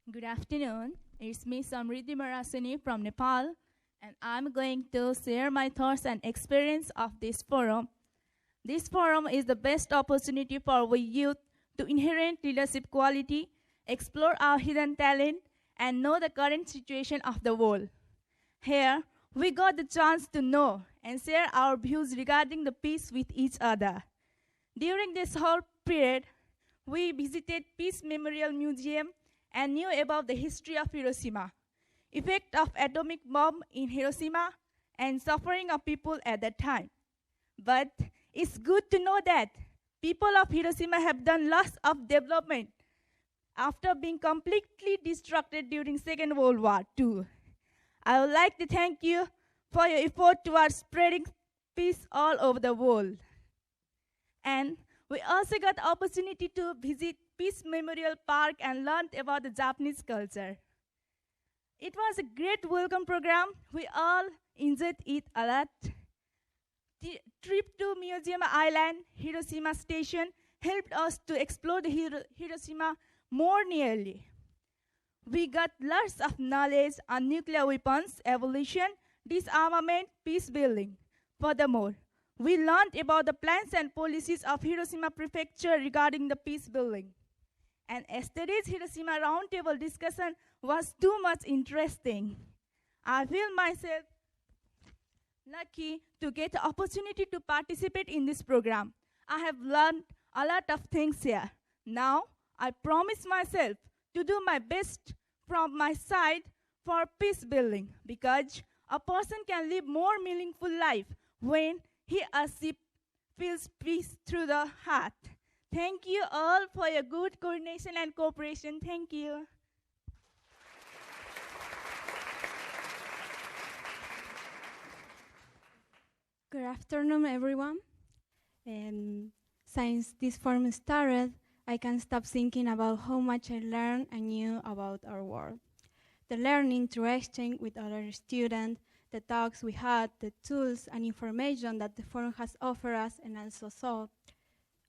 Good afternoon. It's me, Samriddhi Marasani from Nepal, and I'm going to share my thoughts and experience of this forum. This forum is the best opportunity for we youth to inherit leadership quality, explore our hidden talent, and know the current situation of the world. Here, we got the chance to know and share our views regarding the peace with each other. During this whole period, we visited Peace Memorial Museum and knew about the history of Hiroshima, effect of atomic bomb in Hiroshima, and suffering of people at that time. But it's good to know that people of Hiroshima have done lots of development after being completely destructed during Second World War too. I would like to thank you for your effort towards spreading peace all over the world. And we also got the opportunity to visit Peace Memorial Park and learned about the Japanese culture. It was a great welcome program. We all enjoyed it a lot. The trip to Museum Island, Hiroshima Station, helped us to explore the Hiroshima more nearly. We got lots of knowledge on nuclear weapons, evolution, disarmament, peace building. Furthermore, we learned about the plans and policies of Hiroshima Prefecture regarding the peace building. And yesterday's Hiroshima Roundtable discussion was too much interesting. I feel myself lucky to get the opportunity to participate in this program. I have learned a lot of things here. Now, I promise myself to do my best from my side for peace building, because a person can live more meaningful life when he or she feels peace through the heart. Thank you all for your good coordination and cooperation. Thank you. Good afternoon, everyone. Since this forum started, I can't stop thinking about how much I learned and knew about our world. The learning through exchange with other students, the talks we had, the tools and information that the forum has offered us and also saw.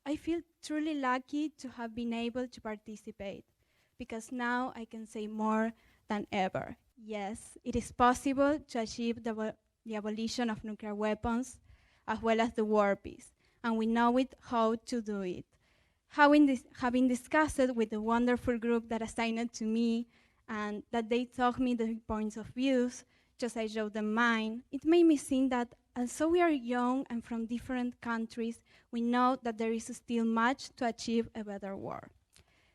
I feel truly lucky to have been able to participate, because now I can say more than ever. Yes, it is possible to achieve the abolition of nuclear weapons as well as the world peace, and we know how to do it. Having discussed it with the wonderful group that assigned it to me, and that they taught me the points of views, just I showed them mine, it made me think that although we are young and from different countries, we know that there is still much to achieve a better world.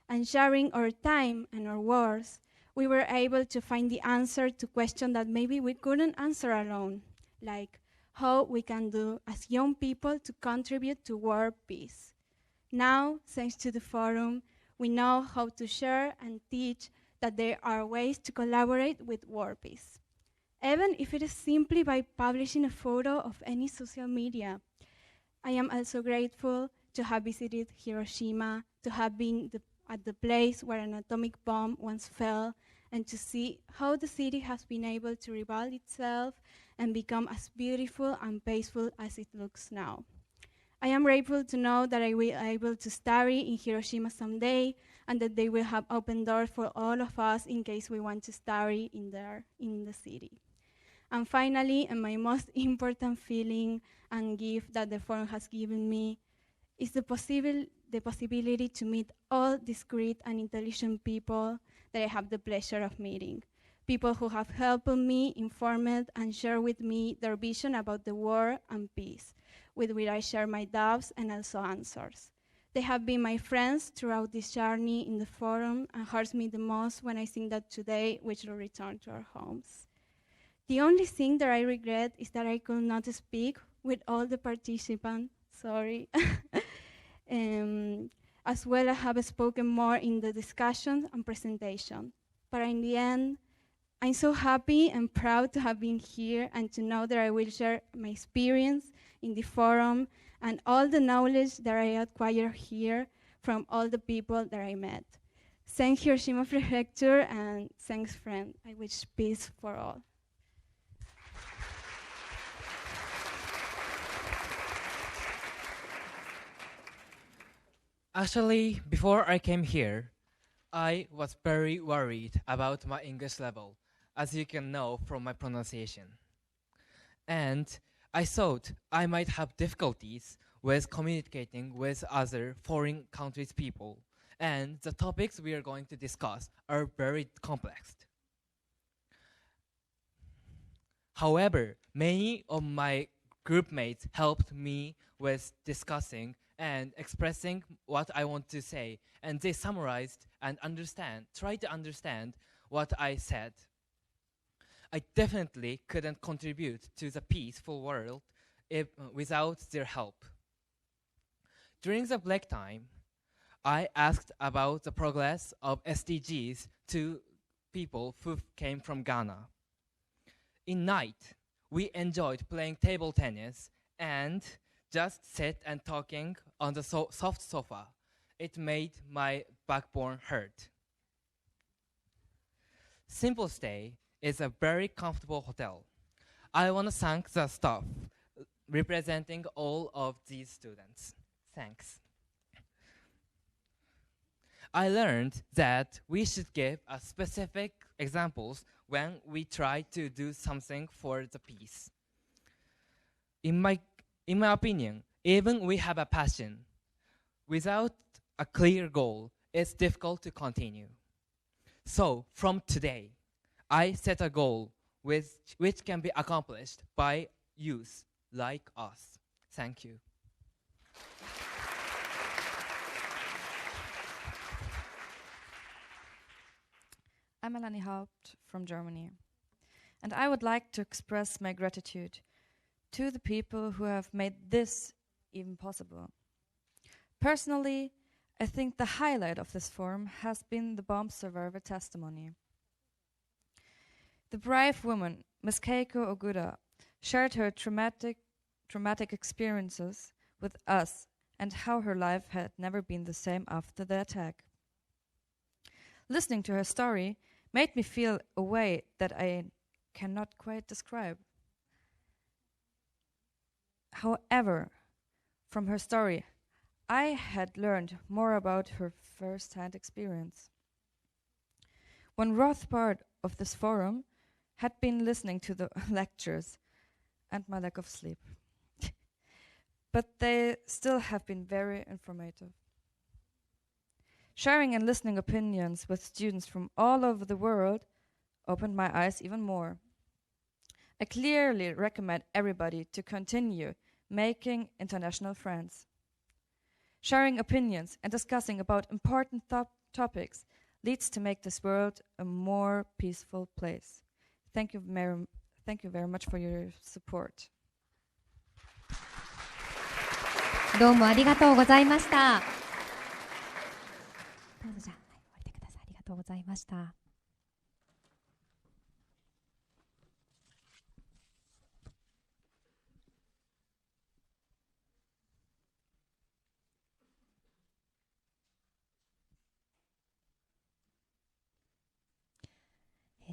And sharing our time and our words, we were able to find the answer to questions that maybe we couldn't answer alone, like how we can do as young people to contribute to world peace. Now, thanks to the forum, we know how to share and teach that there are ways to collaborate with world peace, even if it is simply by publishing a photo of any social media. I am also grateful to have visited Hiroshima, to have been at the place where an atomic bomb once fell, and to see how the city has been able to rebuild itself and become as beautiful and peaceful as it looks now. I am grateful to know that I will be able to study in Hiroshima someday, and that they will have open doors for all of us in case we want to study in the city. And finally, and my most important feeling and gift that the forum has given me is the possibility to meet all these great and intelligent people that I have the pleasure of meeting. People who have helped me, informed, and shared with me their vision about the world and peace, with which I share my doubts and also answers. They have been my friends throughout this journey in the forum, and hurts me the most when I think that today we should return to our homes. The only thing that I regret is that I could not speak with all the participants, sorry, as well as have spoken more in the discussion and presentation. But in the end, I'm so happy and proud to have been here and to know that I will share my experience in the forum and all the knowledge that I acquired here from all the people that I met. Thanks Hiroshima Prefecture, and thanks friend. I wish peace for all. Actually, before I came here, I was very worried about my English level, as you can know from my pronunciation. And I thought I might have difficulties with communicating with other foreign countries' people, and the topics we are going to discuss are very complex. However, many of my group mates helped me with discussing and expressing what I want to say, and they summarized and try to understand what I said. I definitely couldn't contribute to the peaceful world without their help. During the break time, I asked about the progress of SDGs to people who came from Ghana. In night, we enjoyed playing table tennis and just sit and talking on the soft sofa. It made my backbone hurt. Simple Stay is a very comfortable hotel. I want to thank the staff representing all of these students. Thanks. I learned that we should give specific examples when we try to do something for the peace. In my opinion, even we have a passion, without a clear goal, it's difficult to continue. So from today, I set a goal which can be accomplished by youth like us. Thank you. I'm Melanie Haupt from Germany, and I would like to express my gratitude to the people who have made this even possible. Personally, I think the highlight of this forum has been the bomb survivor testimony. The brave woman, Ms. Keiko Ogura, shared her traumatic experiences with us and how her life had never been the same after the attack. Listening to her story made me feel a way that I cannot quite describe. However, from her story, I had learned more about her first-hand experience. One rough part of this forum had been listening to the lectures and my lack of sleep. But they still have been very informative. Sharing and listening opinions with students from all over the world opened my eyes even more. I clearly recommend everybody to continue making international friends. Sharing opinions and discussing about important topics leads to make this world a more peaceful place. Thank you very much for your support. どうもありがとうございました。どうぞじゃあ、はい、降りてください。ありがとうございました。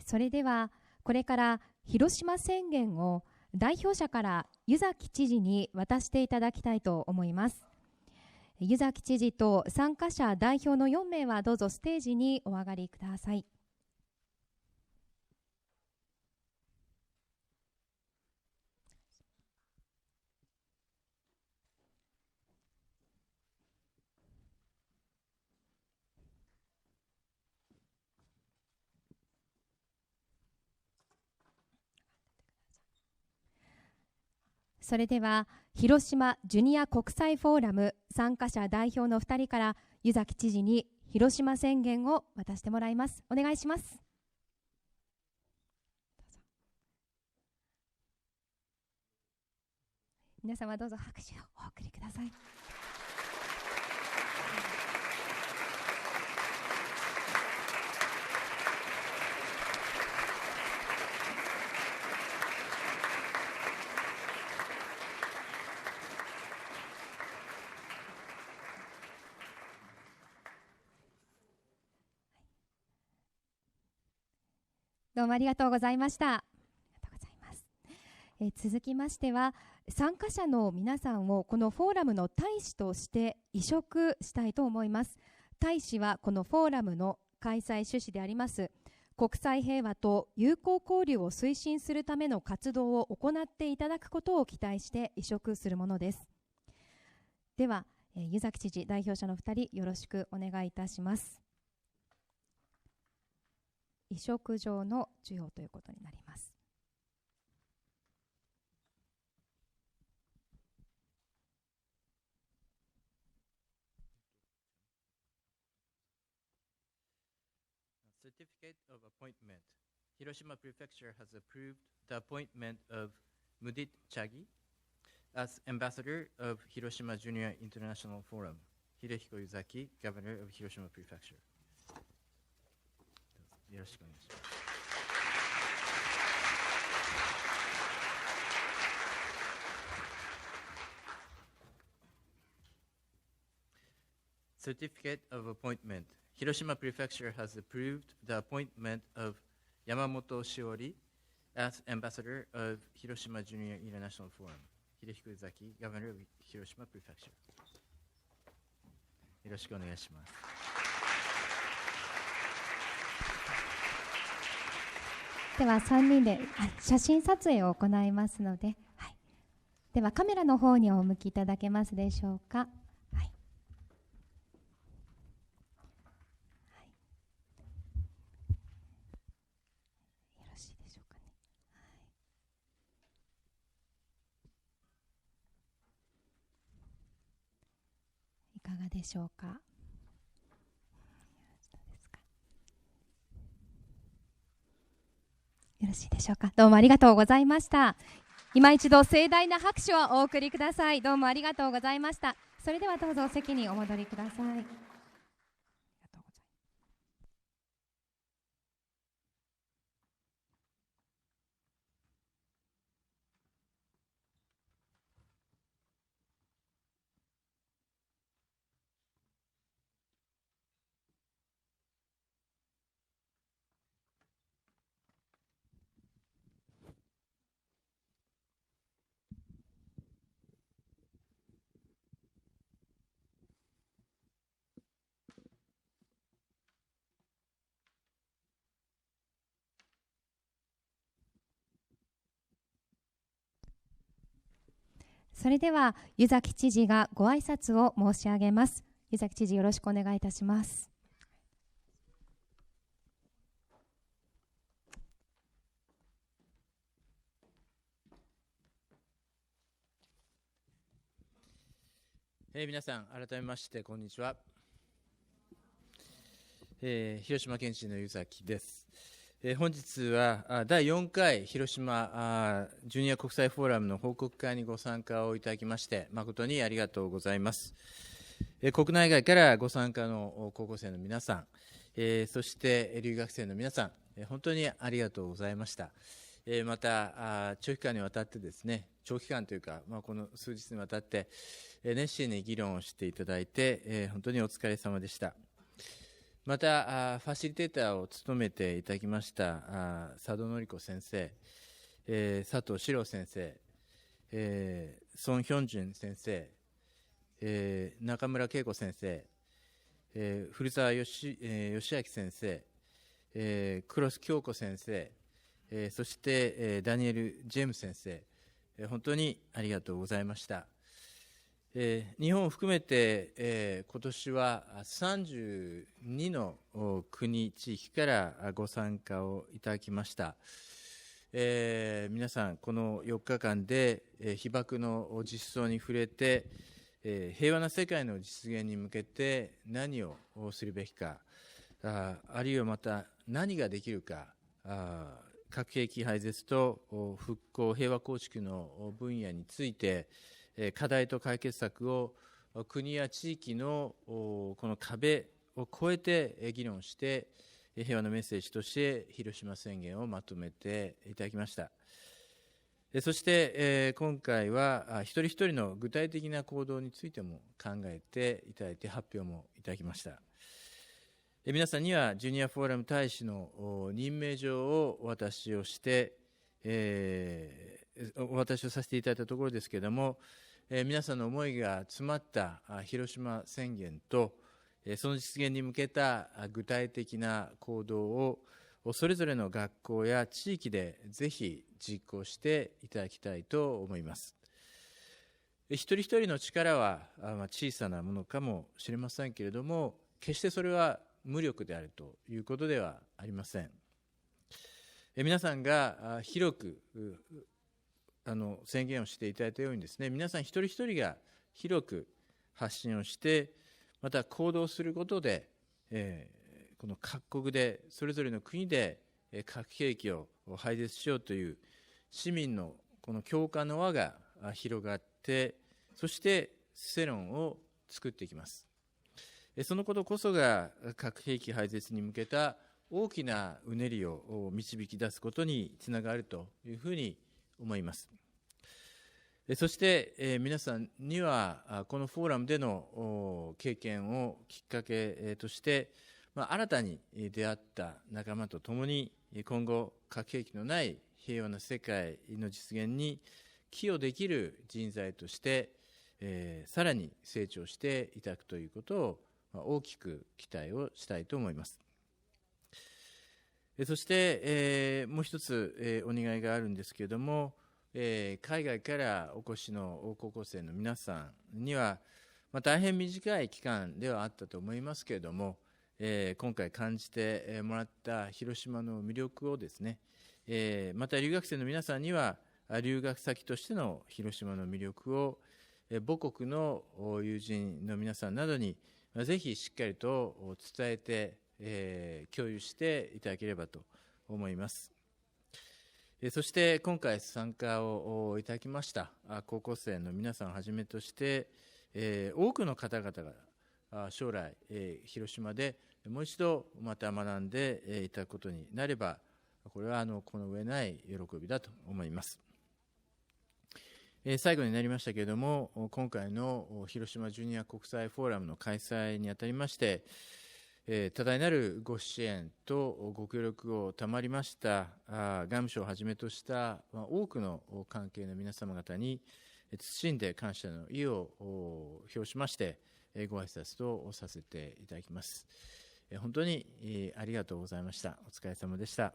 それではこれから広島宣言を代表者から湯崎知事に渡していただきたいと思います。湯崎知事と参加者代表の4名はどうぞステージにお上がりください。それでは広島ジュニア国際フォーラム参加者代表の2人から湯崎知事に広島宣言を渡してもらいます。お願いします。皆様どうぞ拍手をお送りください。どうもありがとうございました。続きましては参加者の皆さんをこのフォーラムの大使として委嘱したいと思います。大使はこのフォーラムの開催趣旨であります国際平和と友好交流を推進するための活動を行っていただくことを期待して委嘱するものです。では、湯崎知事代表者の2人よろしくお願いいたします。委嘱状の授与ということになります。Certificate of Appointment. Hiroshima Prefecture has approved the appointment of Mudit Chagi as Ambassador of Hiroshima Junior International Forum. Hidehiko Yuzaki, Governor of Hiroshima Prefecture. よろしくお願いします。Certificate of Appointment. Hiroshima Prefecture has approved the appointment of Yamamoto Shiori as Ambassador of Hiroshima Junior International Forum. Hidehiko Yuzaki, Governor of Hiroshima Prefecture. よろしくお願いします。では3人で写真撮影を行いますので、はい、ではカメラの方にお向きいただけますでしょうか。はい、よろしいでしょうかね。いかがでしょうか。よろしいでしょうか。どうもありがとうございました。今一度盛大な拍手をお送りください。どうもありがとうございました。それではどうぞ席にお戻りください。それでは湯崎知事がご挨拶を申し上げます。湯崎知事、よろしくお願いいたします。皆さん改めましてこんにちは。広島県知事の湯崎です。本日は第4回広島ジュニア国際フォーラムの報告会にご参加をいただきまして誠にありがとうございます。国内外からご参加の高校生の皆さん、そして留学生の皆さん、本当にありがとうございました。また長期間にわたってですね、長期間というか、この数日にわたって熱心に議論をしていただいて本当にお疲れ様でした。またファシリテーターを務めていただきました佐渡典子先生、佐藤史郎先生、孫ヒジュン先生、中村恵子先生、古澤義明先生、黒須京子先生、そしてダニエル・ジェームス先生、本当にありがとうございました。日本を含めて、今年は32の国、地域からご参加をいただきました。皆さん、この4日間で被爆の実相に触れて、平和な世界の実現に向けて何をするべきか、あるいはまた何ができるか、核兵器廃絶と復興、平和構築の分野について、課題と解決策を国や地域のこの壁を越えて議論して平和のメッセージとして広島宣言をまとめていただきました。そして今回は一人一人の具体的な行動についても考えていただいて発表もいただきました。皆さんにはジュニアフォーラム大使の任命状をお渡しをしてお渡しをさせていただいたところですけれども、皆さんの思いが詰まった広島宣言と、その実現に向けた具体的な行動をそれぞれの学校や地域でぜひ実行していただきたいと思います。一人一人の力は小さなものかもしれませんけれども、決してそれは無力であるということではありません。皆さんが広く宣言をしていただいたようにですね、皆さん一人一人が広く発信をして、また行動することで、この各国で、それぞれの国で核兵器を廃絶しようという市民のこの共感の輪が広がって、そして世論を作っていきます。そのことこそが核兵器廃絶に向けた大きなうねりを導き出すことにつながるというふうに思います。そして皆さんにはこのフォーラムでの経験をきっかけとして、新たに出会った仲間と共に今後核兵器のない平和な世界の実現に寄与できる人材として、さらに成長していただくということを大きく期待をしたいと思います。そして、もう一つ、お願いがあるんですけれども、海外からお越しの高校生の皆さんには、大変短い期間ではあったと思いますけれども、今回感じてもらった広島の魅力をですね、また留学生の皆さんには留学先としての広島の魅力を母国の友人の皆さんなどにぜひしっかりと伝えて、共有していただければと思います。そして今回参加をいただきました高校生の皆さんをはじめとして、多くの方々が将来、広島でもう一度また学んでいただくことになれば、これはこの上ない喜びだと思います。最後になりましたけれども、今回の広島ジュニア国際フォーラムの開催にあたりまして、多大なるご支援とご協力を賜りました外務省をはじめとした多くの関係の皆様方に謹んで感謝の意を表しましてご挨拶とさせていただきます。本当にありがとうございました。お疲れ様でした。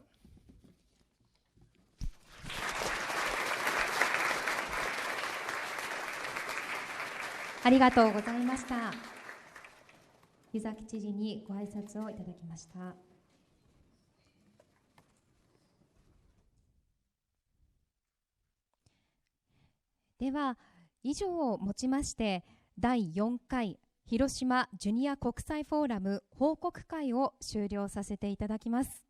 ありがとうございました。湯崎知事にご挨拶をいただきました。では以上をもちまして第4回広島ジュニア国際フォーラム報告会を終了させていただきます。